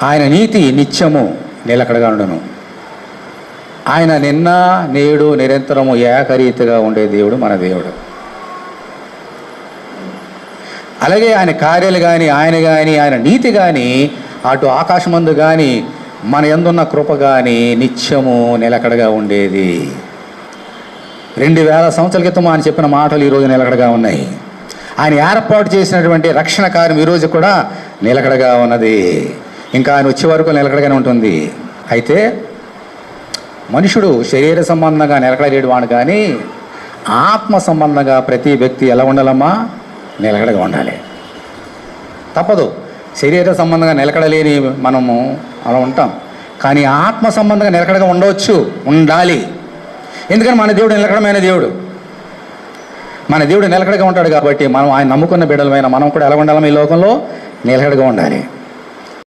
ఆయన నీతి నిత్యము నిలకడగా ఉండును. ఆయన నిన్న నేడు నిరంతరము ఏకరీతిగా ఉండే దేవుడు మన దేవుడు. అలాగే ఆయన కార్యాలు కానీ ఆయన నీతి కానీ అటు ఆకాశమందు కానీ మన యందున్న కృప కానీ నిత్యము నిలకడగా ఉండేది. 2000 సంవత్సరాల క్రితం ఆయన చెప్పిన మాటలు ఈరోజు నిలకడగా ఉన్నాయి. ఆయన ఏర్పాటు చేసినటువంటి రక్షణ కార్యం ఈరోజు కూడా నిలకడగా ఉన్నది. ఇంకా ఆయన వచ్చే వరకు నిలకడగానే ఉంటుంది. అయితే మనుషుడు శరీర సంబంధంగా నిలకడలేడు వాడు, కానీ ఆత్మ సంబంధంగా ప్రతి వ్యక్తి ఎలా ఉండాలమ్మా? నిలకడగా ఉండాలి. తప్పదు. శరీర సంబంధంగా నిలకడలేని మనము అలా ఉంటాం, కానీ ఆత్మ సంబంధంగా నిలకడగా ఉండవచ్చు, ఉండాలి. ఎందుకని మన దేవుడు నిలకడమైన దేవుడు. మన దేవుడు నిలకడగా ఉంటాడు కాబట్టి మనం ఆయన నమ్ముకున్న బిడ్డలమైన మనం కూడా ఎలా ఉండాలి? ఈ లోకంలో నిలకడగా ఉండాలి.